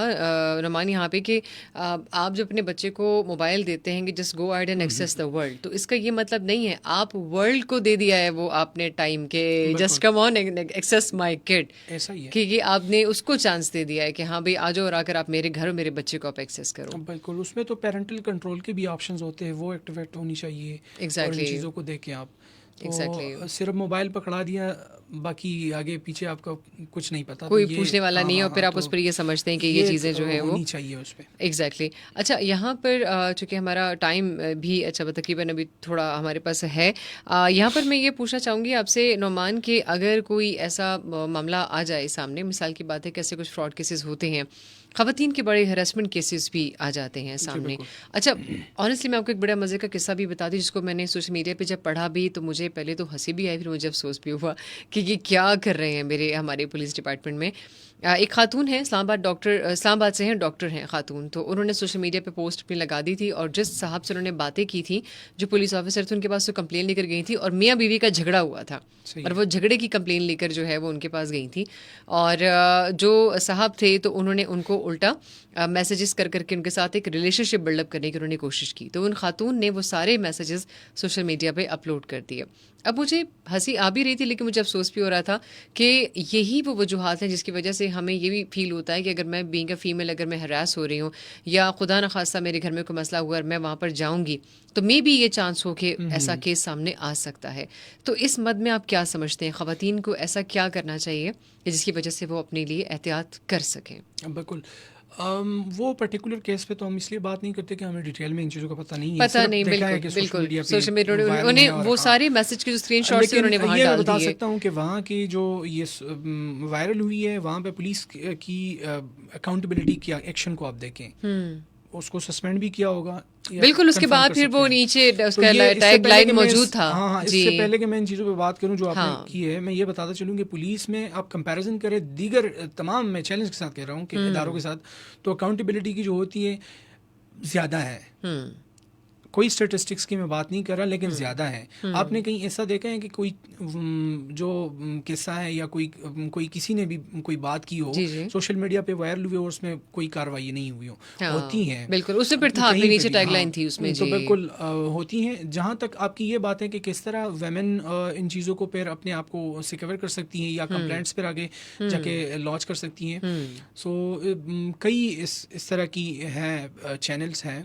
رمان یہاں پہ کہ آپ جب اپنے بچے کو موبائل دیتے ہیں کہ just go out and access the world, تو اس کا یہ مطلب نہیں ہے آپ ورلڈ کو دے دیا ہے وہ آپ نے ٹائم کے جسٹ کم آن ایکسیس مائی کڈ, کہ یہ آپ نے اس کو چانس دے دیا ہے کہ ہاں بھائی آ جاؤ اور آ کر آپ میرے گھر میرے بچے کو آپ ایکسیس کرو. بالکل. اس میں تو پیرنٹل کنٹرول کے بھی آپشنز ہوتے ہیں, وہ ایکٹیویٹ ہونی چاہیے. اور ان چیزوں کو دیکھ کے آپ صرف موبائل پکڑا دیا, باقی آگے پیچھے آپ کا کچھ نہیں پتا, کوئی پوچھنے والا نہیں ہے, اور پھر آپ اس پر یہ سمجھتے ہیں کہ یہ چیزیں جو ہے وہ ہونی چاہیے اس پہ. ایگزیکٹلی. اچھا یہاں پر چونکہ ہمارا ٹائم بھی اچھا تقریباً ابھی تھوڑا ہمارے پاس ہے, یہاں پر میں یہ پوچھنا چاہوں گی آپ سے نعمان کہ اگر کوئی ایسا معاملہ آ جائے سامنے, مثال کی بات ہے کہ ایسے کچھ فراڈ کیسز ہوتے ہیں خواتین کے بڑے ہراسمنٹ کیسز بھی آ جاتے ہیں سامنے. اچھا آنیسٹلی میں آپ کو ایک بڑا مزے کا قصہ بھی بتا دوں جس کو میں نے سوشل میڈیا پہ جب پڑھا بھی تو مجھے پہلے تو ہنسی بھی آئی, پھر مجھے افسوس بھی ہوا کہ یہ کیا کر رہے ہیں ہمارے پولیس ڈپارٹمنٹ میں. ایک خاتون ہیں اسلام آباد سے ہیں, ڈاکٹر ہیں خاتون, تو انہوں نے سوشل میڈیا پہ پوسٹ اپنی لگا دی تھی اور جس صاحب سے انہوں نے باتیں کی تھی جو پولیس آفیسر تھے ان کے پاس تو کمپلین لے کر گئی تھی اور میاں بیوی کا جھگڑا ہوا تھا اور وہ جھگڑے کی کمپلین لے کر جو ہے وہ ان کے پاس گئی تھی اور جو صاحب تھے تو انہوں نے ان کو الٹا میسیجز کر کے ان کے ساتھ ایک ریلیشن شپ بلڈ اپ کرنے کی انہوں نے کوشش کی, تو ان خاتون نے وہ سارے میسیجز سوشل میڈیا پہ اپلوڈ کر دیے. اب مجھے ہنسی آ بھی رہی تھی لیکن مجھے افسوس بھی ہو رہا تھا کہ یہی وہ وجوہات ہیں جس کی وجہ سے ہمیں یہ بھی فیل ہوتا ہے کہ اگر میں بینگ اے فیمیل اگر میں ہراس ہو رہی ہوں یا خدا نخواستہ میرے گھر میں کوئی مسئلہ ہوا اور میں وہاں پر جاؤں گی تو مے بی یہ چانس ہو کہ ایسا کیس سامنے آ سکتا ہے. تو اس مد میں آپ کیا سمجھتے ہیں خواتین کو ایسا کیا کرنا چاہیے جس کی وجہ سے وہ اپنے لیے احتیاط کر سکیں؟ بالکل وہ پرٹیکولر کیس پہ تو ہم اس لیے بات نہیں کرتے کہ ہمیں ڈیٹیل میں ان چیزوں کا پتہ نہیں ہے, بالکل سوشل میڈیا انہیں وہ سارے میسج کے جو اسکرین شاٹس انہوں نے وہاں ڈال دیے. یہ بتا سکتا ہوں کہ وہاں کی جو یہ وائرل ہوئی ہے وہاں پہ پولیس کی اکاؤنٹیبلٹی کی ایکشن کو آپ دیکھیں, اس کو سسپینڈ بھی کیا ہوگا بالکل, اس کے بعد پھر وہ نیچے اس کا ٹیگ لائن موجود تھا. ہاں اس سے پہلے کہ میں ان چیزوں پہ بات کروں جو آپ نے کی ہے, میں یہ بتاتا چلوں کہ پولیس میں آپ کمپیریزن کریں دیگر تمام, میں چیلنج کے ساتھ کہہ رہا ہوں کہ اداروں کے ساتھ, تو اکاؤنٹیبلٹی کی جو ہوتی ہے زیادہ ہے. کوئی اسٹیٹسٹکس کی میں بات نہیں کر رہا لیکن زیادہ ہے. آپ نے کہیں ایسا دیکھا ہے کہ کوئی جو قصہ ہے یا کوئی کسی نے بھی کوئی بات کی ہو سوشل میڈیا پہ وائرل ہوئی اور اس میں کوئی کارروائی نہیں ہوئی ہو؟ ہوتی ہیں بالکل, اس سے پھر تھا نیچے ٹیگ لائن تھی اس میں, تو بالکل ہوتی ہیں. جہاں تک آپ کی یہ بات ہے کہ کس طرح ویمن ان چیزوں کو پھر اپنے آپ کو سیکور کر سکتی ہیں یا کمپلینٹس پھر آگے جا کے لانچ کر سکتی ہیں, سو کئی اس طرح کی ہیں چینلز ہیں.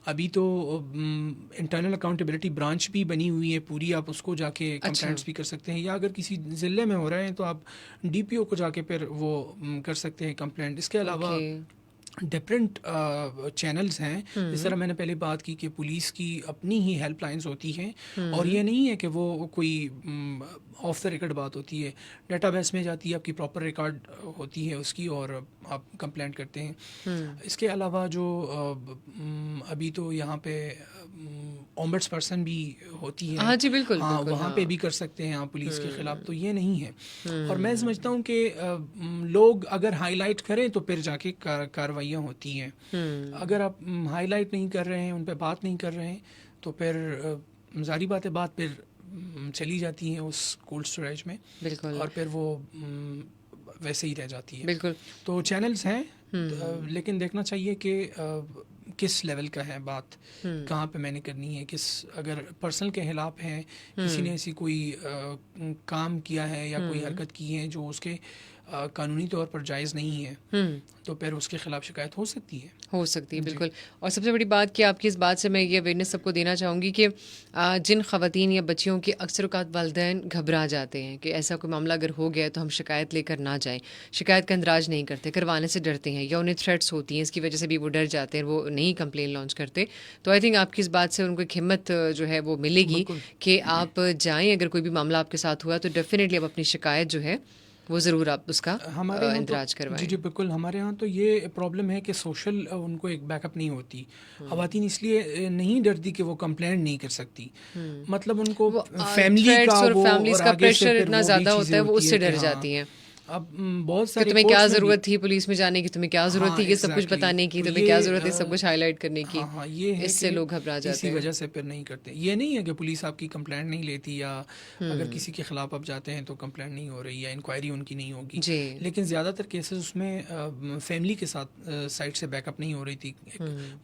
ابھی تو انٹرنل اکاؤنٹیبلٹی برانچ بھی بنی ہوئی ہے پوری, آپ اس کو جا کے کمپلینٹس بھی کر سکتے ہیں, یا اگر کسی ضلع میں ہو رہے ہیں تو آپ ڈی پی او کو جا کے پھر وہ کر سکتے ہیں کمپلینٹ. اس کے علاوہ ڈفرینٹ چینلز ہیں, جس طرح میں نے پہلے بات کی کہ پولیس کی اپنی ہی ہیلپ لائنز ہوتی ہیں اور یہ نہیں ہے کہ وہ کوئی آف دا ریکارڈ بات ہوتی ہے, ڈیٹا بیس میں جاتی ہے, آپ کی پراپر ریکارڈ ہوتی ہے اس کی اور آپ کمپلینٹ کرتے ہیں. اس کے علاوہ جو ابھی تو یہاں پہ اومبڈس پرسن بھی ہوتی ہے, ہاں جی بالکل, وہاں پہ بھی کر سکتے ہیں آپ پولیس کے خلاف, تو یہ نہیں ہے. اور میں سمجھتا ہوں کہ لوگ اگر ہائی لائٹ کریں تو پھر جا کے کاروائیاں ہوتی ہیں. اگر آپ ہائی لائٹ نہیں کر رہے ہیں, ان پہ بات نہیں کر رہے ہیں, تو پھر ظاہری بات ہے بات پھر چلی جاتی ہیں اس کولڈ اسٹوریج میں بالکل, اور پھر وہ ویسے ہی رہ جاتی ہے. بالکل, تو چینلز ہیں لیکن دیکھنا چاہیے کہ کس لیول کا ہے بات, کہاں پہ میں نے کرنی ہے, اگر پرسنل کے خلاف ہے, کسی نے ایسی کوئی کام کیا ہے یا کوئی حرکت کی ہے جو اس کے قانونی طور پر جائز نہیں ہے, تو پھر اس کے خلاف شکایت ہو سکتی ہے بالکل. اور سب سے بڑی بات کہ آپ کی اس بات سے میں یہ اویئرنیس سب کو دینا چاہوں گی کہ جن خواتین یا بچیوں کے اکثر اوقات والدین گھبرا جاتے ہیں کہ ایسا کوئی معاملہ اگر ہو گیا تو ہم شکایت لے کر نہ جائیں, شکایت کا اندراج نہیں کرتے, کروانے سے ڈرتے ہیں یا انہیں تھریٹس ہوتی ہیں, اس کی وجہ سے بھی وہ ڈر جاتے ہیں, وہ نہیں کمپلین لانچ کرتے. تو آئی تھنک آپ کی اس بات سے ان کو ایک ہمت جو ہے وہ ملے گی کہ آپ جائیں, اگر کوئی بھی معاملہ آپ کے ساتھ ہوا تو ڈیفینیٹلی آپ اپنی شکایت جو ہے وہ ضرور آپ اس کا اندراج کروائیں. جی بالکل, ہمارے ہاں تو یہ پرابلم ہے کہ سوشل ان کو ایک بیک اپ نہیں ہوتی. خواتین اس لیے نہیں ڈرتی کہ وہ کمپلینٹ نہیں کر سکتی, مطلب ان کو فیملی کا پریشر اتنا زیادہ ہوتا ہے, وہ اس سے ڈر جاتی ہیں. اب بہت سارے تمہیں کیا ضرورت تھی پولیس میں جانے کی, تمہیں کیا ضرورت تھی یہ سب کچھ بتانے کی, تمہیں کیا ضرورت ہے سب کچھ ہائی لائٹ کرنے کی, اس سے لوگ گھبرا جاتے ہیں. اسی وجہ سے پھر نہیں کرتے. یہ نہیں ہے کہ پولیس آپ کی کمپلینٹ نہیں لیتی, یا اگر کسی کے خلاف آپ جاتے ہیں تو کمپلینٹ نہیں ہو رہی یا انکوائری ان کی نہیں ہوگی, لیکن زیادہ تر کیسز اس میں فیملی کے ساتھ سائڈ سے بیک اپ نہیں ہو رہی تھی.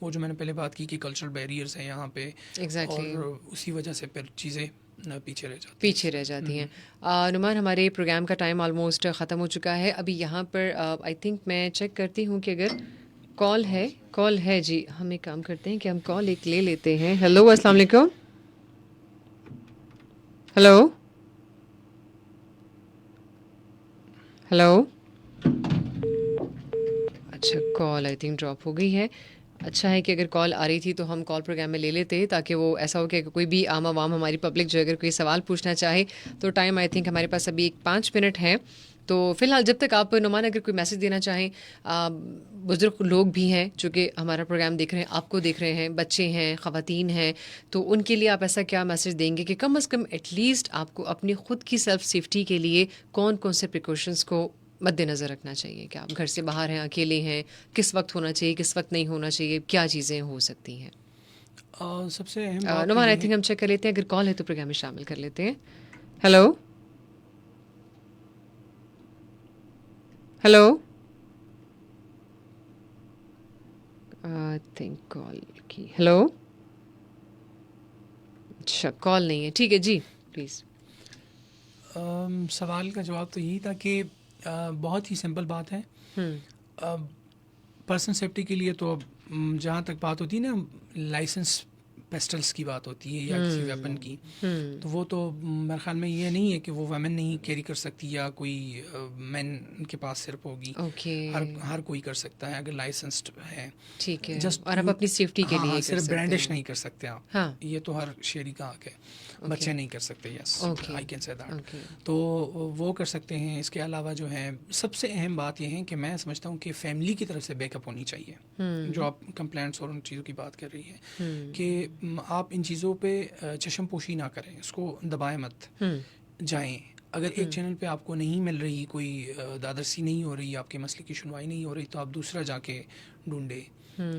وہ جو میں نے پہلے بات کی کہ کلچرل بیریئرز ہیں یہاں پہ, اور اسی وجہ سے پھر چیزیں پیچھے رہ جاتی ہیں. نعمان, ہمارے پروگرام کا ٹائم آلموسٹ ختم ہو چکا ہے. ابھی یہاں پر آئی تھنک میں چیک کرتی ہوں کہ اگر کال ہے جی, ہم ایک کام کرتے ہیں کہ ہم کال ایک لے لیتے ہیں. ہیلو, السلام علیکم. ہیلو, اچھا کال آئی تھنک ڈراپ ہو گئی ہے. اچھا ہے کہ اگر کال آ رہی تھی تو ہم کال پروگرام میں لے لیتے, تاکہ وہ ایسا ہو کہ کوئی بھی عام عوام ہماری پبلک جو اگر کوئی سوال پوچھنا چاہے تو ٹائم آئی تھنک ہمارے پاس ابھی 5 منٹ ہے, تو فی الحال جب تک آپ نعمان اگر کوئی میسج دینا چاہیں، بزرگ لوگ بھی ہیں جو کہ ہمارا پروگرام دیکھ رہے ہیں، آپ کو دیکھ رہے ہیں، بچے ہیں، خواتین ہیں، تو ان کے لیے آپ ایسا کیا میسج دیں گے کہ کم از کم ایٹ لیسٹ آپ کو اپنی خود کی سیلف سیفٹی کے لیے کون کون سے پریکاشنس کو مد نظر رکھنا چاہیے؟ کہ آپ گھر سے باہر ہیں، اکیلے ہیں، کس وقت ہونا چاہیے، کس وقت نہیں ہونا چاہیے، کیا چیزیں ہو سکتی ہیں؟ سب سے اہم بات نعمان یہ آئی ہے، تھنک ہم چیک کر لیتے ہیں، اگر کال ہے تو پروگرام میں شامل کر لیتے ہیں. ہیلو ہیلو، آئی تھنک کال کی. ہیلو، اچھا کال نہیں ہے، ٹھیک ہے جی پلیز. سوال کا جواب تو یہی تھا کہ بہت ہی سمپل بات ہے. پرسنل سیفٹی کے لیے تو جہاں تک بات ہوتی ہے نا، لائسنس پسٹلس کی بات ہوتی ہے یا کسی ویپن کی، تو وہ تو میرے خیال میں یہ نہیں ہے کہ وہ ویمن نہیں کیری کر سکتی یا کوئی مین کے پاس صرف ہوگی. ہر کوئی کر سکتا ہے اگر لائسنسڈ ہے. ٹھیک ہے، جسٹ اور آپ اپنی سیفٹی کے لیے صرف برانڈش نہیں کر سکتے آپ. ہاں، یہ تو ہر شہری کا حق ہے. بچے نہیں کر سکتے. یس آئی کین سے دیٹ. تو وہ کر سکتے ہیں. اس کے علاوہ جو ہے سب سے اہم بات یہ ہے کہ میں سمجھتا ہوں کہ فیملی کی طرف سے بیک اپ ہونی چاہیے. جو آپ کمپلینٹس اور ان چیزوں کی بات کر رہی ہیں کہ آپ ان چیزوں پہ چشم پوشی نہ کریں، اس کو دبائیں مت. جائیں اگر ایک چینل پہ آپ کو نہیں مل رہی، کوئی دادرسی نہیں ہو رہی، آپ کے مسئلے کی سنوائی نہیں ہو رہی، تو آپ دوسرا جا کے ڈھونڈے.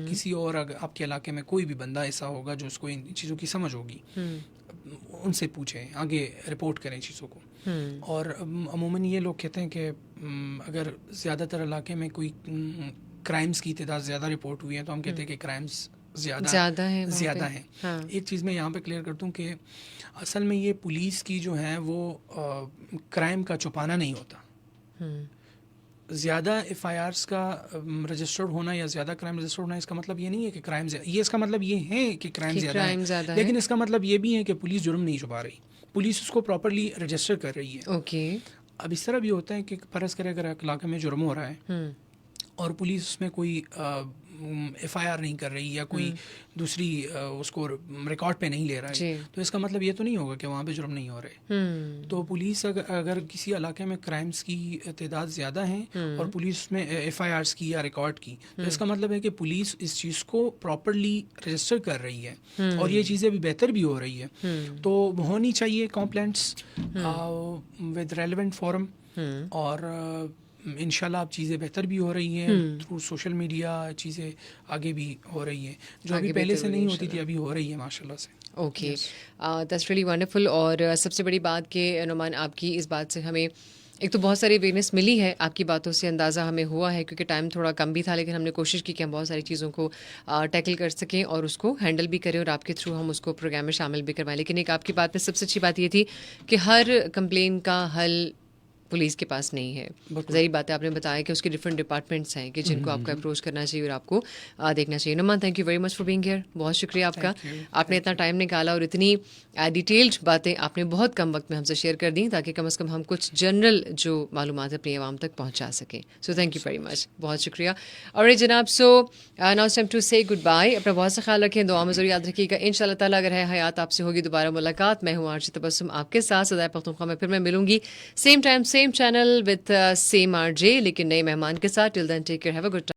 کسی اور اگر آپ کے علاقے میں کوئی بھی بندہ ایسا ہوگا جو اس کو ان چیزوں کی سمجھ ہوگی، ان سے پوچھیں، آگے رپورٹ کریں چیزوں کو. اور عموماً یہ لوگ کہتے ہیں کہ اگر زیادہ تر علاقے میں کوئی کرائمز کی تعداد زیادہ رپورٹ ہوئی ہے تو ہم کہتے ہیں کہ کرائمز زیادہ ہیں. ایک چیز میں یہاں پہ کلیئر کر دوں کہ اصل میں یہ پولیس کی جو ہے وہ کرائم کا چھپانا نہیں ہوتا. زیادہ ایف آئی آرس کا رجسٹرڈ ہونا یا زیادہ کرائم رجسٹرڈ ہونا اس کا مطلب یہ نہیں ہے کہ کرائم یہ اس کا مطلب یہ ہے کہ کرائم زیادہ ہے، لیکن اس کا مطلب یہ بھی ہے کہ پولیس جرم نہیں چھپا رہی، پولیس اس کو پراپرلی رجسٹر کر رہی ہے. اوکے. اب اس طرح بھی ہوتا ہے کہ فرض کرے اگر علاقے میں جرم ہو رہا ہے اور پولیس اس میں کوئی ایف آئی آر نہیں کر رہی یا کوئی دوسری اس کو ریکارڈ پہ نہیں لے رہا ہے، تو اس کا مطلب یہ تو نہیں ہوگا کہ وہاں پہ جرم نہیں ہو رہے. تو پولیس اگر کسی علاقے میں کرائمز کی تعداد زیادہ ہیں اور پولیس میں ایف آئی آرس کی یا ریکارڈ کی، تو اس کا مطلب ہے کہ پولیس اس چیز کو پراپرلی رجسٹر کر رہی ہے اور یہ چیزیں بھی بہتر بھی ہو رہی ہے. تو ہونی چاہیے کمپلینٹس ود ریلیونٹ فورم، اور انشاءاللہ اب چیزیں بہتر بھی ہو رہی ہیں تھرو سوشل میڈیا. چیزیں آگے بھی ہو رہی ہیں جو ابھی پہلے سے نہیں ہوتی تھی، ابھی ہو رہی ہے ماشاءاللہ سے. Okay, that's really wonderful. اور سب سے بڑی بات کہ نعمان آپ کی اس بات سے ہمیں ایک تو بہت ساری اویئرنیس ملی ہے، آپ کی باتوں سے اندازہ ہمیں ہوا ہے، کیونکہ ٹائم تھوڑا کم بھی تھا، لیکن ہم نے کوشش کی کہ ہم بہت ساری چیزوں کو ٹیکل کر سکیں اور اس کو ہینڈل بھی کریں اور آپ کے تھرو ہم اس کو پروگرام میں شامل بھی کروائیں. لیکن ایک آپ کی بات میں سب سے اچھی بات یہ تھی کہ ہر کمپلین کا حل پولیس کے پاس نہیں ہے. ظاہری بات ہے، آپ نے بتایا کہ اس کے ڈفرینٹ ڈپارٹمنٹس ہیں کہ جن کو آپ کو اپروچ کرنا چاہیے اور آپ کو دیکھنا چاہیے. Noman, thank you very much for being here. بہت شکریہ آپ کا، آپ نے اتنا ٹائم نکالا اور اتنی ڈیٹیلڈ باتیں آپ نے بہت کم وقت میں ہم سے شیئر کر دیں تاکہ کم از کم ہم کچھ جنرل جو معلومات اپنی عوام تک پہنچا سکیں. سو تھینک یو ویری مچ، بہت شکریہ. اور جناب، سو ناؤ ٹائم ٹو سے گڈ بائی. اپنا بہت سا خیال رکھیں، دعا میں ضرور یاد رکھیے گا. ان شاء اللہ تعالیٰ اگر ہے حیات آپ سے ہوگی دوبارہ ملاقات. میں ہوں آرجے تبسم آپ کے ساتھ صدائے پختونخوا میں. پھر میں ملوں گی same time same channel with same R J, لیکن نئے مہمان کے ساتھ. Till then take care, have a good time.